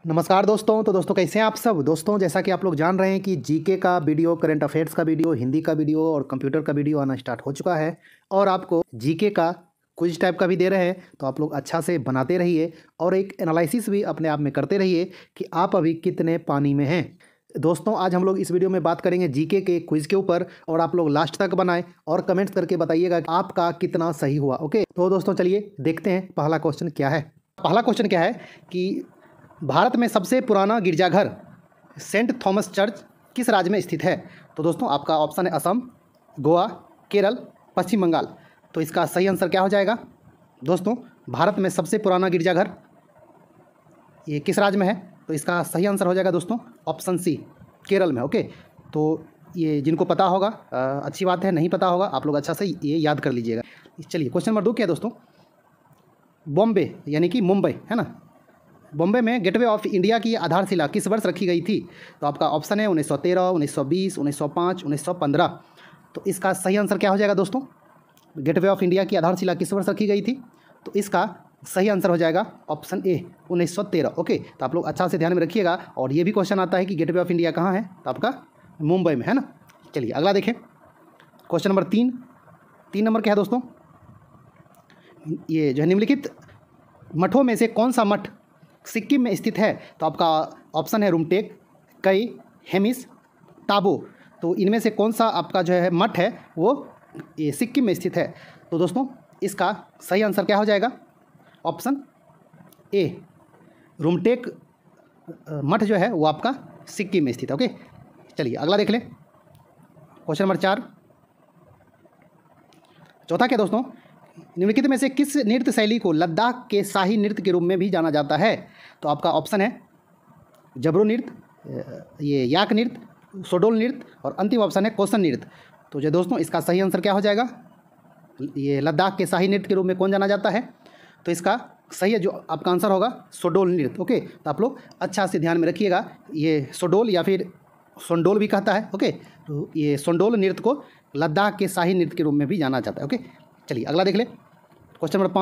नमस्कार दोस्तों। तो दोस्तों कैसे हैं आप सब। दोस्तों जैसा कि आप लोग जान रहे हैं कि जीके का वीडियो, करंट अफेयर्स का वीडियो, हिंदी का वीडियो और कंप्यूटर का वीडियो आना स्टार्ट हो चुका है और आपको जीके का क्विज टाइप का भी दे रहे हैं। तो आप लोग अच्छा से बनाते रहिए और एक एनालिसिस भी अपने आप में करते रहिए कि आप अभी कितने पानी में हैं। दोस्तों आज हम लोग इस वीडियो में बात करेंगे जीके के क्विज के ऊपर और आप लोग लास्ट तक बनाएं और कमेंट्स करके बताइएगा कि आपका कितना सही हुआ। ओके, तो दोस्तों चलिए देखते हैं पहला क्वेश्चन क्या है। पहला क्वेश्चन क्या है कि भारत में सबसे पुराना गिरजाघर सेंट थॉमस चर्च किस राज्य में स्थित है। तो दोस्तों आपका ऑप्शन है असम, गोवा, केरल, पश्चिम बंगाल। तो इसका सही आंसर क्या हो जाएगा। दोस्तों भारत में सबसे पुराना गिरजाघर ये किस राज्य में है। तो इसका सही आंसर हो जाएगा दोस्तों ऑप्शन सी, केरल में। ओके, तो ये जिनको पता होगा अच्छी बात है, नहीं पता होगा आप लोग अच्छा से ये याद कर लीजिएगा। चलिए क्वेश्चन नंबर 2 क्या है दोस्तों। बॉम्बे यानी कि मुंबई है ना, बॉम्बे में गेटवे ऑफ इंडिया की आधारशिला किस वर्ष रखी गई थी। तो आपका ऑप्शन है 1913, 1920, 1905, 1915। तो इसका सही आंसर क्या हो जाएगा दोस्तों। गेटवे ऑफ इंडिया की आधारशिला किस वर्ष रखी गई थी। तो इसका सही आंसर हो जाएगा ऑप्शन ए 1913। ओके, तो आप लोग अच्छा से ध्यान में रखिएगा। और ये भी क्वेश्चन आता है कि गेटवे ऑफ इंडिया कहाँ है, तो आपका मुंबई में है ना। चलिए अगला देखें, क्वेश्चन नंबर 3 नंबर क्या है दोस्तों। ये जो है निम्नलिखित मठों में से कौन सा मठ सिक्किम में स्थित है। तो आपका ऑप्शन है रुमटेक, कई, हेमिस, ताबो। तो इनमें से कौन सा आपका जो है मठ है वो ये सिक्किम में स्थित है। तो दोस्तों इसका सही आंसर क्या हो जाएगा ऑप्शन ए, रुमटेक मठ जो है वो आपका सिक्किम में स्थित है। ओके, चलिए अगला देख लें, क्वेश्चन नंबर 4 चौथा क्या दोस्तों। निम्नलिखित में से किस नृत्य शैली को लद्दाख के शाही नृत्य के रूप में भी जाना जाता है। तो आपका ऑप्शन है जबरो नृत्य, ये याक नृत्य, सोडोल नृत्य और अंतिम ऑप्शन है कौशन नृत्य। तो जो दोस्तों इसका सही आंसर क्या हो जाएगा। ये लद्दाख के शाही नृत्य के रूप में कौन जाना जाता है। तो इसका सही है जो आपका आंसर होगा सोडोल नृत्य। ओके, तो आप लोग अच्छा से ध्यान में रखिएगा, ये सोडोल या फिर सोंडोल भी कहता है। ओके, तो ये सोंडोल नृत्य को लद्दाख के शाही नृत्य के रूप में भी जाना जाता है। ओके, चलिए अगला देख ले, क्वेश्चन नंबर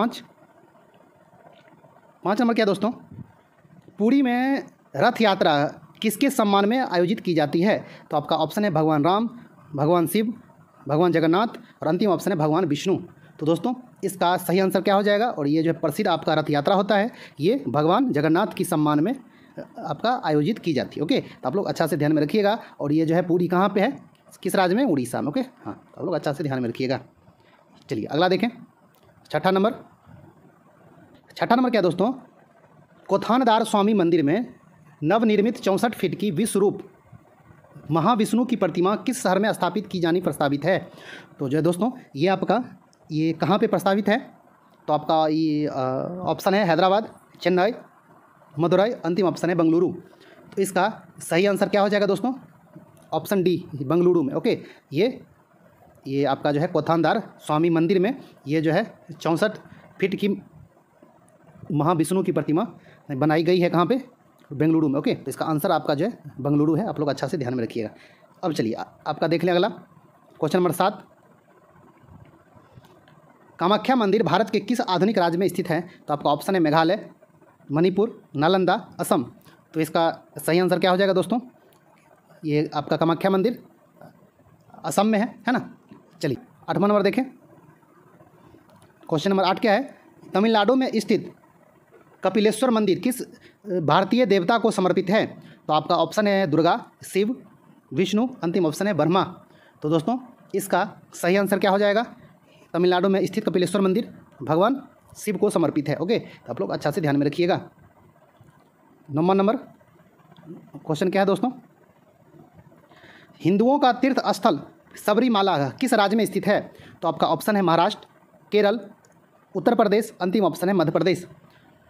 5 नंबर क्या दोस्तों। पुरी में रथ यात्रा किसके सम्मान में आयोजित की जाती है। तो आपका ऑप्शन है भगवान राम, भगवान शिव, भगवान जगन्नाथ और अंतिम ऑप्शन है भगवान विष्णु। तो दोस्तों इसका सही आंसर क्या हो जाएगा। और ये जो है प्रसिद्ध आपका रथ यात्रा होता है ये भगवान जगन्नाथ की सम्मान में आपका आयोजित की जाती है। ओके, तो आप लोग अच्छा से ध्यान में रखिएगा। और ये जो है पुरी कहाँ पे है, किस राज्य में, उड़ीसा में। ओके हाँ, तो आप लोग अच्छा से ध्यान में रखिएगा। चलिए अगला देखें, छठा नंबर क्या दोस्तों। कोथानदार स्वामी मंदिर में नवनिर्मित 64 फीट की विश्वरूप महाविष्णु की प्रतिमा किस शहर में स्थापित की जानी प्रस्तावित है। तो जो है दोस्तों ये आपका ये कहाँ पे प्रस्तावित है। तो आपका ये ऑप्शन है हैदराबाद, चेन्नई, मदुरई, अंतिम ऑप्शन है बेंगलुरु। तो इसका सही आंसर क्या हो जाएगा दोस्तों ऑप्शन डी, बेंगलुरु में। ओके, ये आपका जो है कोथानदार स्वामी मंदिर में ये जो है 64 फीट की महाविष्णु की प्रतिमा बनाई गई है कहाँ पे, बेंगलुरु में। ओके, तो इसका आंसर आपका जो है बेंगलुरु है। आप लोग अच्छा से ध्यान में रखिएगा। अब चलिए आपका देख लें अगला, क्वेश्चन नंबर 7 कामाख्या मंदिर भारत के किस आधुनिक राज्य में स्थित है। तो आपका ऑप्शन है मेघालय, मणिपुर, नालंदा, असम। तो इसका सही आंसर क्या हो जाएगा दोस्तों। ये आपका कामाख्या मंदिर असम में है ना। चलिए 8वां नंबर देखें, क्वेश्चन नंबर 8 क्या है। तमिलनाडु में स्थित कपिलेश्वर मंदिर किस भारतीय देवता को समर्पित है। तो आपका ऑप्शन है दुर्गा, शिव, विष्णु, अंतिम ऑप्शन है ब्रह्मा। तो दोस्तों इसका सही आंसर क्या हो जाएगा। तमिलनाडु में स्थित कपिलेश्वर मंदिर भगवान शिव को समर्पित है। ओके, तो आप लोग अच्छा से ध्यान में रखिएगा। 9वां नंबर क्वेश्चन क्या है दोस्तों। हिंदुओं का तीर्थ स्थल सबरीमाला किस राज्य में स्थित है। तो आपका ऑप्शन है महाराष्ट्र, केरल, उत्तर प्रदेश, अंतिम ऑप्शन है मध्य प्रदेश।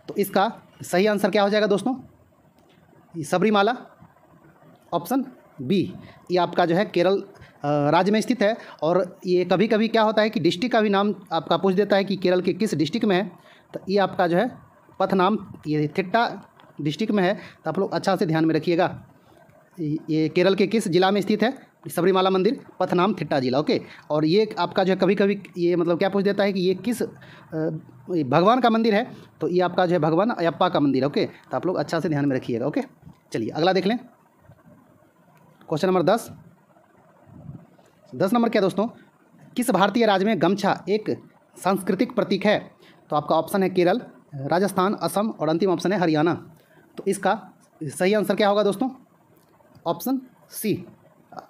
तो इसका सही आंसर क्या हो जाएगा दोस्तों सबरीमाला ऑप्शन बी, ये आपका जो है केरल राज्य में स्थित है। और ये कभी कभी क्या होता है कि डिस्ट्रिक्ट का भी नाम आपका पूछ देता है कि केरल के किस डिस्ट्रिक्ट में है। तो ये आपका जो है पथ नाम ये थिट्टा डिस्ट्रिक्ट में है। तो आप लोग अच्छा से ध्यान में रखिएगा, ये केरल के किस जिला में स्थित है। सबरीमाला मंदिर, पथनाम थिट्टा जिला। ओके, और ये आपका जो है कभी कभी ये मतलब क्या पूछ देता है कि ये किस भगवान का मंदिर है, तो ये आपका जो है भगवान अयप्पा का मंदिर है। ओके, तो आप लोग अच्छा से ध्यान में रखिएगा। ओके, चलिए अगला देख लें। Question number 10। 10 नंबर क्या दोस्तों, किस भारतीय राज्य में गमछा एक सांस्कृतिक प्रतीक है? तो आपका ऑप्शन है केरल, राजस्थान, असम और अंतिम ऑप्शन है हरियाणा। तो इसका सही आंसर क्या होगा दोस्तों? Option C,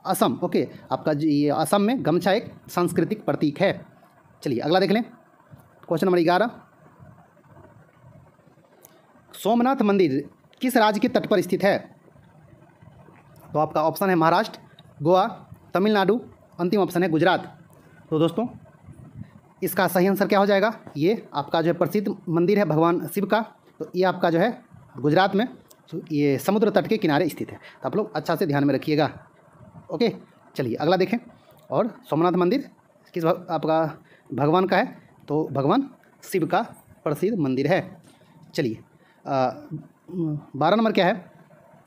Assam. ओके, आपका ये असम में गमछा एक सांस्कृतिक प्रतीक है। चलिए अगला देख लें। Question number 11। सोमनाथ मंदिर किस राज्य के तट पर स्थित है? तो आपका ऑप्शन है महाराष्ट्र, गोवा, तमिलनाडु, अंतिम ऑप्शन है गुजरात। तो दोस्तों इसका सही आंसर क्या हो जाएगा? ये आपका जो है प्रसिद्ध मंदिर है भगवान शिव का, तो ये आपका जो है गुजरात में ये समुद्र तट के किनारे स्थित है। तो आप लोग अच्छा से ध्यान में रखिएगा। ओके, चलिए अगला देखें। और सोमनाथ मंदिर किस आपका भगवान का है? तो भगवान शिव का प्रसिद्ध मंदिर है। चलिए 12 नंबर क्या है,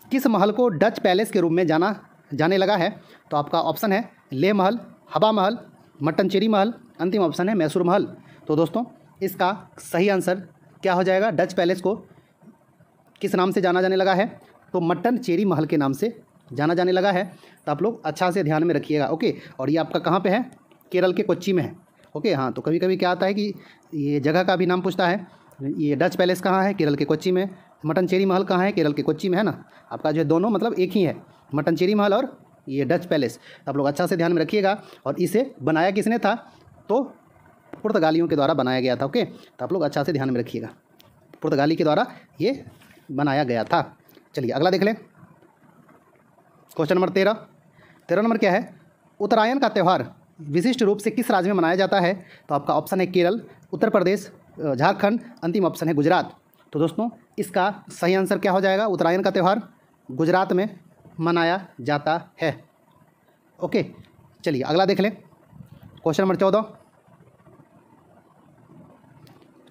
किस महल को डच पैलेस के रूप में जाने लगा है? तो आपका ऑप्शन है लेह महल, हवा महल, मट्टनचेरी महल, अंतिम ऑप्शन है मैसूर महल। तो दोस्तों इसका सही आंसर क्या हो जाएगा? डच पैलेस को किस नाम से जाना जाने लगा है? तो मट्टनचेरी महल के नाम से जाना जाने लगा है। तो आप लोग अच्छा से ध्यान में रखिएगा। ओके, और ये आपका कहाँ पे है? केरल के कोच्चि में है। ओके, हाँ, तो कभी कभी क्या आता है कि ये जगह का भी नाम पूछता है। ये डच पैलेस कहाँ है? केरल के कोच्चि में। मट्टनचेरी महल कहाँ है? केरल के कोच्चि में है ना। आपका जो है दोनों मतलब एक ही है, मट्टनचेरी महल और ये डच पैलेस। आप लोग अच्छा से ध्यान में रखिएगा। और इसे बनाया किसने था? तो पुर्तगालियों के द्वारा बनाया गया था। ओके, तो आप लोग अच्छा से ध्यान में रखिएगा, पुर्तगाली के द्वारा ये बनाया गया था। चलिए अगला देख लें। Question number 13। 13 नंबर क्या है, उत्तरायण का त्यौहार विशिष्ट रूप से किस राज्य में मनाया जाता है? तो आपका ऑप्शन है केरल, उत्तर प्रदेश, झारखंड, अंतिम ऑप्शन है गुजरात। तो दोस्तों इसका सही आंसर क्या हो जाएगा? उत्तरायण का त्यौहार गुजरात में मनाया जाता है। ओके, चलिए अगला देख लें। Question number 14।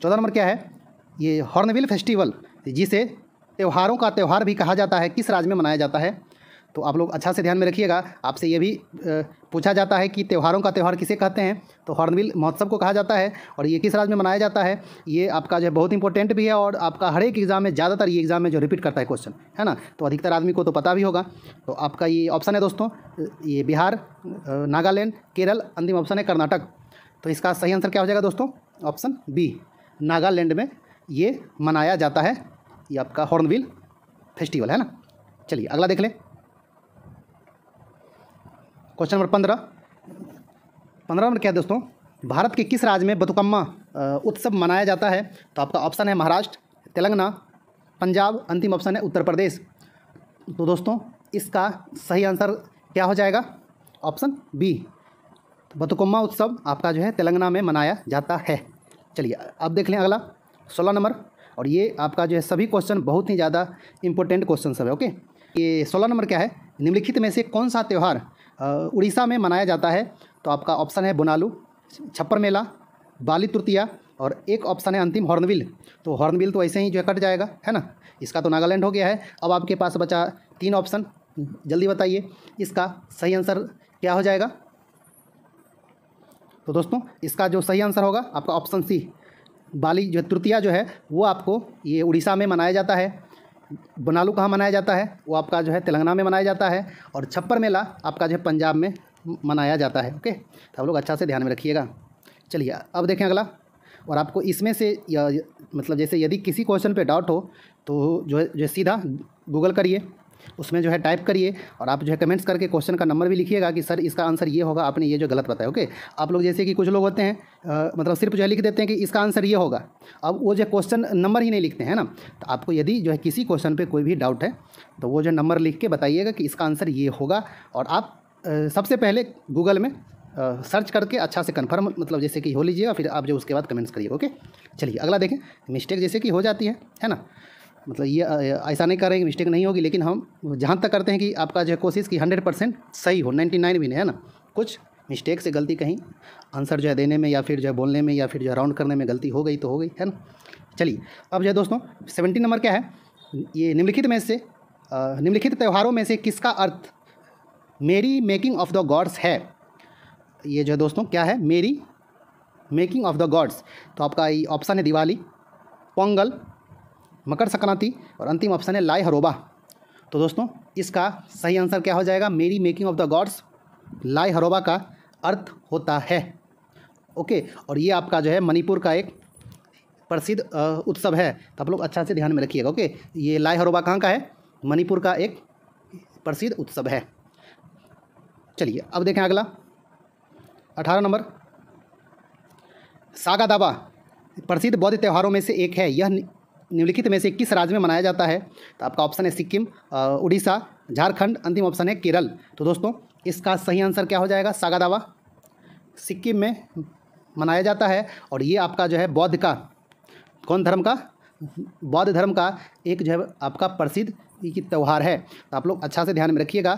14 नंबर क्या है, ये हॉर्नबिल फेस्टिवल जिसे त्योहारों का त्यौहार भी कहा जाता है किस राज्य में मनाया जाता है? तो आप लोग अच्छा से ध्यान में रखिएगा। आपसे ये भी पूछा जाता है कि त्योहारों का त्यौहार किसे कहते हैं? तो हॉर्नबिल महोत्सव को कहा जाता है। और ये किस राज्य में मनाया जाता है? ये आपका जो है बहुत इंपॉर्टेंट भी है और आपका हर एक एग्जाम में ज़्यादातर ये एग्जाम में जो रिपीट करता है क्वेश्चन, है ना। तो अधिकतर आदमी को तो पता भी होगा। तो आपका ये ऑप्शन है दोस्तों, ये बिहार, नागालैंड, केरल, अंतिम ऑप्शन है कर्नाटक। तो इसका सही आंसर क्या हो जाएगा दोस्तों? ऑप्शन बी, नागालैंड में ये मनाया जाता है, ये आपका हॉर्नबिल फेस्टिवल है ना। चलिए अगला देख लें। Question number 15। 15 नंबर क्या है दोस्तों, भारत के किस राज्य में बतुकम्मा उत्सव मनाया जाता है? तो आपका ऑप्शन है महाराष्ट्र, तेलंगाना, पंजाब, अंतिम ऑप्शन है उत्तर प्रदेश। तो दोस्तों इसका सही आंसर क्या हो जाएगा? ऑप्शन बी, बतुकम्मा उत्सव आपका जो है तेलंगाना में मनाया जाता है। चलिए अब देख लें अगला 16 नंबर। और ये आपका जो है सभी क्वेश्चन बहुत ही ज़्यादा इंपॉर्टेंट क्वेश्चन सब है। ओके, ये 16 नंबर क्या है, निम्नलिखित में से कौन सा त्यौहार उड़ीसा में मनाया जाता है? तो आपका ऑप्शन है बोनालू, छप्पर मेला, बाली तृतीया और एक ऑप्शन है अंतिम हॉर्नबिल। तो हॉर्नबिल तो ऐसे ही जो है कट जाएगा, है ना। इसका तो नागालैंड हो गया है। अब आपके पास बचा 3 ऑप्शन, जल्दी बताइए इसका सही आंसर क्या हो जाएगा? तो दोस्तों इसका जो सही आंसर होगा आपका ऑप्शन सी, बाली जो तृतीया जो है वो आपको ये उड़ीसा में मनाया जाता है। बोनालू कहाँ मनाया जाता है? वो आपका जो है तेलंगाना में मनाया जाता है। और छप्पर मेला आपका जो है पंजाब में मनाया जाता है। ओके, तो आप लोग अच्छा से ध्यान में रखिएगा। चलिए अब देखें अगला। और आपको इसमें से मतलब जैसे यदि किसी क्वेश्चन पे डाउट हो तो जो है सीधा गूगल करिए, उसमें जो है टाइप करिए और आप जो है कमेंट्स करके क्वेश्चन का नंबर भी लिखिएगा कि सर इसका आंसर ये होगा, आपने ये जो गलत बताया। ओके, आप लोग जैसे कि कुछ लोग होते हैं मतलब सिर्फ जो है लिख देते हैं कि इसका आंसर ये होगा, अब वो जो क्वेश्चन नंबर ही नहीं लिखते हैं ना। तो आपको यदि जो है किसी क्वेश्चन पे कोई भी डाउट है तो वो जो नंबर लिख के बताइएगा कि इसका आंसर ये होगा। और आप सबसे पहले गूगल में सर्च करके अच्छा से कन्फर्म मतलब जैसे कि हो लीजिएगा, फिर आप जो उसके बाद कमेंट्स करिएगा। ओके, चलिए अगला देखें। मिस्टेक जैसे कि हो जाती है ना, मतलब ये ऐसा नहीं कर रहे हैं कि मिस्टेक नहीं होगी, लेकिन हम जहाँ तक करते हैं कि आपका जो है कोशिश की 100% सही हो, 99 भी नहीं, है ना। कुछ मिस्टेक से गलती कहीं आंसर जो है देने में या फिर जो है बोलने में या फिर जो है राउंड करने में गलती हो गई तो हो गई, है ना। चलिए अब जो है दोस्तों 17 नंबर क्या है, ये निम्नलिखित त्यौहारों में से किसका अर्थ मेरी मेकिंग ऑफ द गॉड्स है। ये जो है दोस्तों क्या है, मेरी मेकिंग ऑफ द गॉड्स। तो आपका ये ऑप्शन है दिवाली, पोंगल, मकर संक्रांति और अंतिम ऑप्शन है लाई हरोबा। तो दोस्तों इसका सही आंसर क्या हो जाएगा, मेरी मेकिंग ऑफ द गॉड्स लाई हरोबा का अर्थ होता है। ओके, और ये आपका जो है मणिपुर का एक प्रसिद्ध उत्सव है, तो आप लोग अच्छा से ध्यान में रखिएगा। ओके, ये लाई हरोबा कहाँ का है, मणिपुर का एक प्रसिद्ध उत्सव है। चलिए अब देखें अगला 18 नंबर, सागा दावा प्रसिद्ध बौद्ध त्योहारों में से एक है, यह निम्नलिखित में से किस राज्य में मनाया जाता है। तो आपका ऑप्शन है सिक्किम, उड़ीसा, झारखंड, अंतिम ऑप्शन है केरल। तो दोस्तों इसका सही आंसर क्या हो जाएगा, सागा दावा सिक्किम में मनाया जाता है, और ये आपका जो है बौद्ध का, कौन धर्म का, बौद्ध धर्म का एक जो है आपका प्रसिद्ध ये त्यौहार है। तो आप लोग अच्छा से ध्यान में रखिएगा,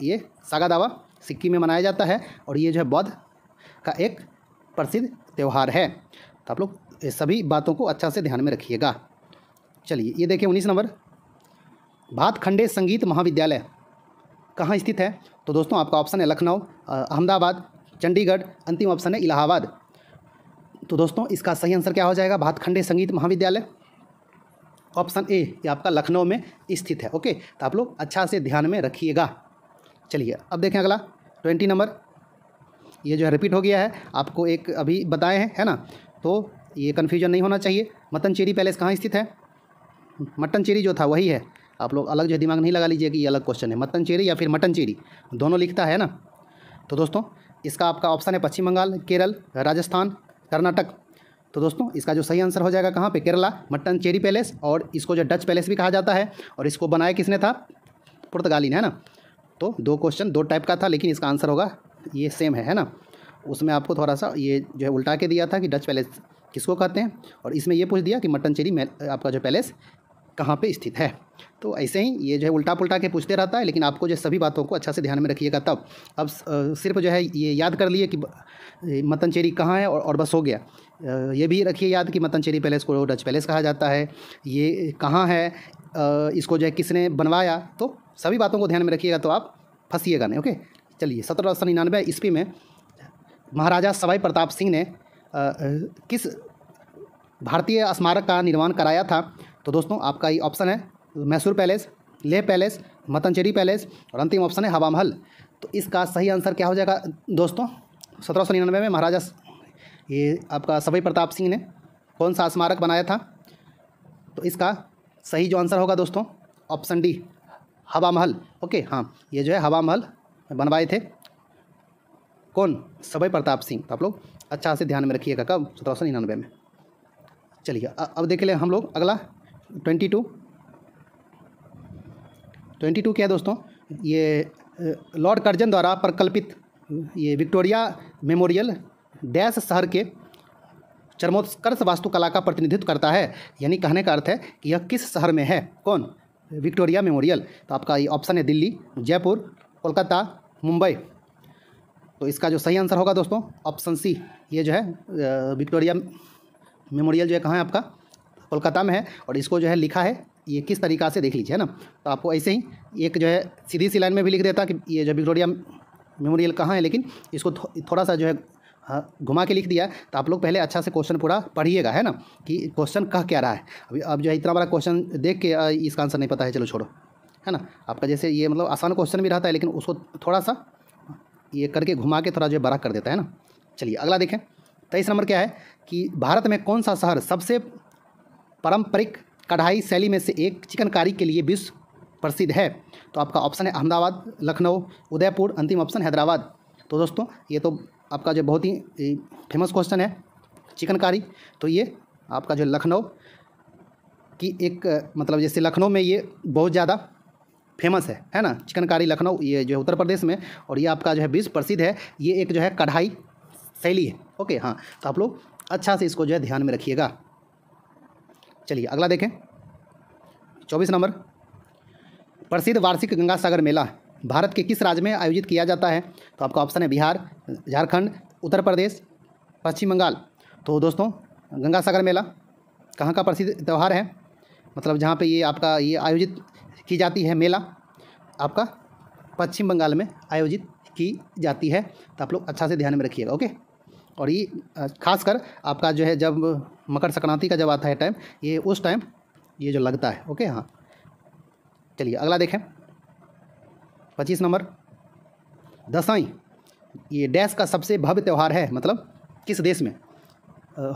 ये सागा दावा सिक्किम में मनाया जाता है, और ये जो है बौद्ध का एक प्रसिद्ध त्यौहार है। तो आप लोग सभी बातों को अच्छा से ध्यान में रखिएगा। चलिए ये देखिए 19 नंबर, भातखंडे संगीत महाविद्यालय कहाँ स्थित है। तो दोस्तों आपका ऑप्शन है लखनऊ, अहमदाबाद, चंडीगढ़, अंतिम ऑप्शन है इलाहाबाद। तो दोस्तों इसका सही आंसर क्या हो जाएगा, भातखंडे संगीत महाविद्यालय ऑप्शन ए, ये आपका लखनऊ में स्थित है। ओके, तो आप लोग अच्छा से ध्यान में रखिएगा। चलिए अब देखें अगला 20 नंबर, ये जो है रिपीट हो गया है, आपको एक अभी बताए हैं, है ना, तो ये कन्फ्यूजन नहीं होना चाहिए। मट्टनचेरी पैलेस कहाँ स्थित है, मट्टनचेरी जो था वही है, आप लोग अलग जो दिमाग नहीं लगा लीजिए कि ये अलग क्वेश्चन है, मट्टनचेरी या फिर मट्टनचेरी दोनों लिखता है ना। तो दोस्तों इसका आपका ऑप्शन है पश्चिम बंगाल, केरल, राजस्थान, कर्नाटक। तो दोस्तों इसका जो सही आंसर हो जाएगा कहाँ पे, केरला, मट्टनचेरी पैलेस, और इसको जो डच पैलेस भी कहा जाता है, और इसको बनाया किसने था, पुर्तगाली ने, है ना। तो दो क्वेश्चन दो टाइप का था, लेकिन इसका आंसर होगा ये सेम है ना। उसमें आपको थोड़ा सा ये जो है उल्टा के दिया था कि डच पैलेस किसको कहते हैं, और इसमें ये पूछ दिया कि मट्टनचेरी आपका जो पैलेस कहाँ पे स्थित है। तो ऐसे ही ये जो है उल्टा पुल्टा के पूछते रहता है, लेकिन आपको जो सभी बातों को अच्छा से ध्यान में रखिएगा तब। अब सिर्फ जो है ये याद कर लिए कि मट्टनचेरी कहाँ है और बस हो गया। ये भी रखिए याद कि मट्टनचेरी पैलेस को डच पैलेस कहा जाता है, ये कहाँ है, इसको जो है किसने बनवाया, तो सभी बातों को ध्यान में रखिएगा तो आप फंसिएगा नहीं। ओके, चलिए 1799 ईस्वी में महाराजा सवाई प्रताप सिंह ने किस भारतीय स्मारक का निर्माण कराया था। तो दोस्तों आपका ये ऑप्शन है Mysore palace, Leh palace, Mattancherry palace और अंतिम ऑप्शन है हवा महल। तो इसका सही आंसर क्या हो जाएगा दोस्तों, 1799 में महाराजा ये आपका सवाई प्रताप सिंह ने कौन सा स्मारक बनाया था। तो इसका सही जो आंसर होगा दोस्तों ऑप्शन डी, हवा महल। ओके, हाँ ये जो है हवा महल बनवाए थे कौन, सवाई प्रताप सिंह। तो आप लोग अच्छा से ध्यान में रखिएगा, कब, 1799 में। चलिए अब देख ले हम लोग अगला 22 क्या है दोस्तों, ये लॉर्ड कर्जन द्वारा प्रकल्पित ये विक्टोरिया मेमोरियल डैश शहर के चरमोत्कर्ष वास्तुकला का प्रतिनिधित्व करता है, यानी कहने का अर्थ है कि यह किस शहर में है, कौन, विक्टोरिया मेमोरियल। तो आपका ये ऑप्शन है दिल्ली, जयपुर, कोलकाता, मुंबई। तो इसका जो सही आंसर होगा दोस्तों ऑप्शन सी, ये जो है विक्टोरिया मेमोरियल जो है कहाँ है आपका, कोलकाता में है। और इसको जो है लिखा है ये किस तरीक़ा से देख लीजिए, है ना। तो आपको ऐसे ही एक जो है सीधी सी लाइन में भी लिख देता कि ये जो विक्टोरिया मेमोरियल कहाँ है, लेकिन इसको थोड़ा सा जो है घुमा के लिख दिया। तो आप लोग पहले अच्छा से क्वेश्चन पूरा पढ़िएगा, है ना, कि क्वेश्चन कह क्या रहा है। अभी अब जो है इतना बड़ा क्वेश्चन देख के इसका आंसर नहीं पता है, चलो छोड़ो, है ना। आपका जैसे ये मतलब आसान क्वेश्चन भी रहता है, लेकिन उसको थोड़ा सा ये करके घुमा के थोड़ा जो बड़ा कर देता है ना। चलिए अगला देखें 23 नंबर क्या है कि भारत में कौन सा शहर सबसे पारंपरिक कढ़ाई शैली में से एक चिकनकारी के लिए विश्व प्रसिद्ध है। तो आपका ऑप्शन है अहमदाबाद, लखनऊ, उदयपुर, अंतिम ऑप्शन हैदराबाद। तो दोस्तों ये तो आपका जो बहुत ही फेमस क्वेश्चन है चिकनकारी, तो ये आपका जो लखनऊ की एक मतलब जैसे लखनऊ में ये बहुत ज़्यादा फेमस है ना, चिकनकारी लखनऊ, ये जो है उत्तर प्रदेश में, और ये आपका जो है विश्व प्रसिद्ध है। ये एक जो है कढ़ाई शैली है। ओके, हाँ, तो आप लोग अच्छा से इसको जो है ध्यान में रखिएगा। चलिए अगला देखें 24 नंबर, प्रसिद्ध वार्षिक गंगा सागर मेला भारत के किस राज्य में आयोजित किया जाता है। तो आपका ऑप्शन है बिहार, झारखंड, उत्तर प्रदेश, पश्चिम बंगाल। तो दोस्तों गंगा सागर मेला कहाँ का प्रसिद्ध त्यौहार है, मतलब जहाँ पे ये आपका ये आयोजित की जाती है मेला, आपका पश्चिम बंगाल में आयोजित की जाती है। तो आप लोग अच्छा से ध्यान में रखिएगा। ओके, और ये खासकर आपका जो है जब मकर संक्रांति का जब आता है टाइम, ये उस टाइम ये जो लगता है। ओके, हाँ, चलिए अगला देखें। 25 नंबर, दशईं ये डैश का सबसे भव्य त्यौहार है, मतलब किस देश में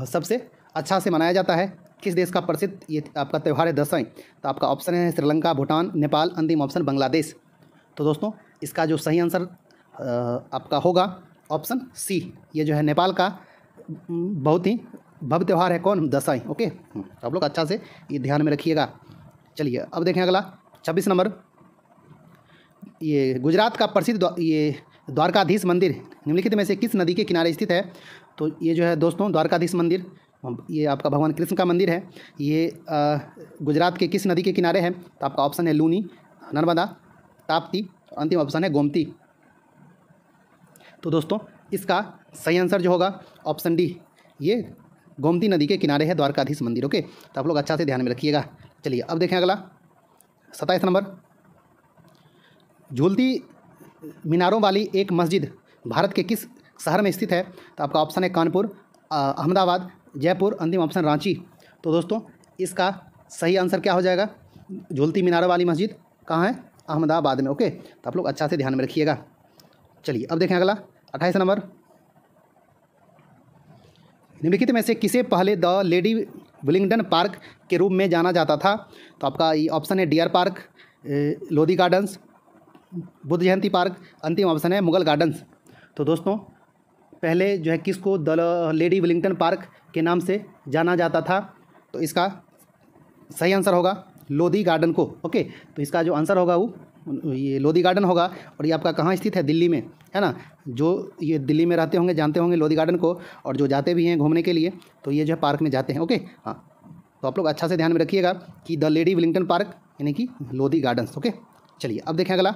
सबसे अच्छा से मनाया जाता है, किस देश का प्रसिद्ध ये आपका त्यौहार है दशईं। तो आपका ऑप्शन है श्रीलंका, भूटान, नेपाल, अंतिम ऑप्शन बांग्लादेश। तो दोस्तों इसका जो सही आंसर आपका होगा ऑप्शन सी, ये जो है नेपाल का बहुत ही भव्य त्यौहार है कौन, दशईं। ओके, तो आप लोग अच्छा से ये ध्यान में रखिएगा। चलिए अब देखें अगला 26 नंबर, ये गुजरात का प्रसिद्ध ये द्वारकाधीश मंदिर निम्नलिखित में से किस नदी के किनारे स्थित है। तो ये जो है दोस्तों द्वारकाधीश मंदिर, ये आपका भगवान कृष्ण का मंदिर है। ये गुजरात के किस नदी के किनारे है। तो आपका ऑप्शन है लूनी, नर्मदा, ताप्ती, अंतिम ऑप्शन है गोमती। तो दोस्तों इसका सही आंसर जो होगा ऑप्शन डी, ये गोमती नदी के किनारे है द्वारकाधीश मंदिर। ओके, तो आप लोग अच्छा से ध्यान में रखिएगा। चलिए अब देखें अगला 27 नंबर, झूलती मीनारों वाली एक मस्जिद भारत के किस शहर में स्थित है। तो आपका ऑप्शन है कानपुर, अहमदाबाद, जयपुर, अंतिम ऑप्शन रांची। तो दोस्तों इसका सही आंसर क्या हो जाएगा, झूलती मीनारों वाली मस्जिद कहाँ है, अहमदाबाद में। ओके, तो आप लोग अच्छा से ध्यान में रखिएगा। चलिए अब देखें अगला 28 नंबर, निम्नलिखित में से किसे पहले द लेडी विलिंगडन पार्क के रूप में जाना जाता था। तो आपका ये ऑप्शन है Deer Park, Lodhi Gardens, Buddha Jayanti Park, अंतिम ऑप्शन है मुगल गार्डन्स। तो दोस्तों पहले जो है किसको द लेडी विलिंगटन पार्क के नाम से जाना जाता था। तो इसका सही आंसर होगा लोधी गार्डन को। ओके, तो इसका जो आंसर होगा वो ये लोधी गार्डन होगा। और ये आपका कहाँ स्थित है, दिल्ली में, है ना। जो ये दिल्ली में रहते होंगे जानते होंगे लोधी गार्डन को, और जो जाते भी हैं घूमने के लिए तो ये जो है पार्क में जाते हैं। ओके, हाँ, तो आप लोग अच्छा से ध्यान में रखिएगा कि द लेडी विलिंगटन पार्क यानी कि लोधी गार्डन्स। ओके, चलिए अब देखें अगला,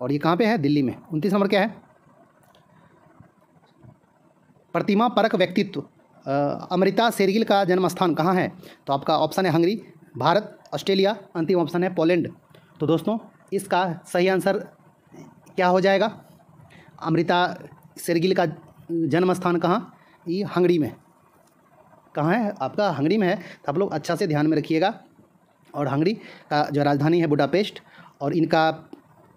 और ये कहाँ पे है, दिल्ली में। 29 नंबर क्या है, प्रतिमा परक व्यक्तित्व अमृता शेरगिल का जन्म स्थान कहाँ है। तो आपका ऑप्शन है हंगरी, भारत, ऑस्ट्रेलिया, अंतिम ऑप्शन है पोलैंड। तो दोस्तों इसका सही आंसर क्या हो जाएगा, अमृता शेरगिल का जन्म स्थान कहाँ, ये हंगरी में। कहाँ है आपका, हंगरी में है। तो आप लोग अच्छा से ध्यान में रखिएगा। और हंगरी का जो राजधानी है बुडापेस्ट, और इनका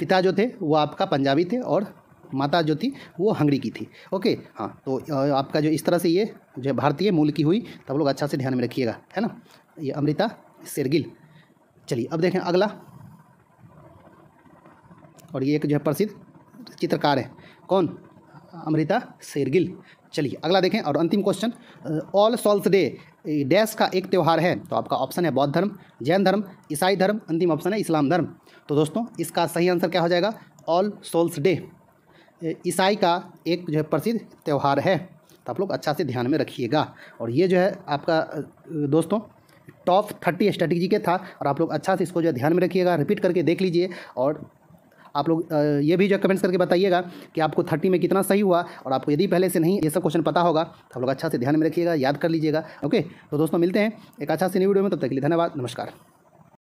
पिता जो थे वो आपका पंजाबी थे और माता जो थी वो हंगरी की थी। ओके, हाँ, तो आपका जो इस तरह से ये जो भारतीय मूल की हुई, तो आप लोग अच्छा से ध्यान में रखिएगा, है ना, ये अमृता शेरगिल। चलिए अब देखें अगला, और ये एक जो है प्रसिद्ध चित्रकार है कौन, अमृता शेरगिल। चलिए अगला देखें, और अंतिम question, all souls day dash का एक त्यौहार है। तो आपका ऑप्शन है बौद्ध धर्म, जैन धर्म, ईसाई धर्म, अंतिम ऑप्शन है इस्लाम धर्म। तो दोस्तों इसका सही आंसर क्या हो जाएगा, ऑल सोल्स डे ईसाई का एक जो है प्रसिद्ध त्यौहार है। तो आप लोग अच्छा से ध्यान में रखिएगा। और ये जो है आपका दोस्तों टॉप 30 स्ट्रेटेजी के था, और आप लोग अच्छा से इसको जो है ध्यान में रखिएगा, रिपीट करके देख लीजिए। और आप लोग ये भी जो कमेंट्स करके बताइएगा कि आपको 30 में कितना सही हुआ। और आपको यदि पहले से नहीं ये सब क्वेश्चन पता होगा तो आप लोग अच्छा से ध्यान में रखिएगा, याद कर लीजिएगा। ओके, तो दोस्तों मिलते हैं एक अच्छा सी न्यू वीडियो में, तब तक के लिए धन्यवाद, नमस्कार।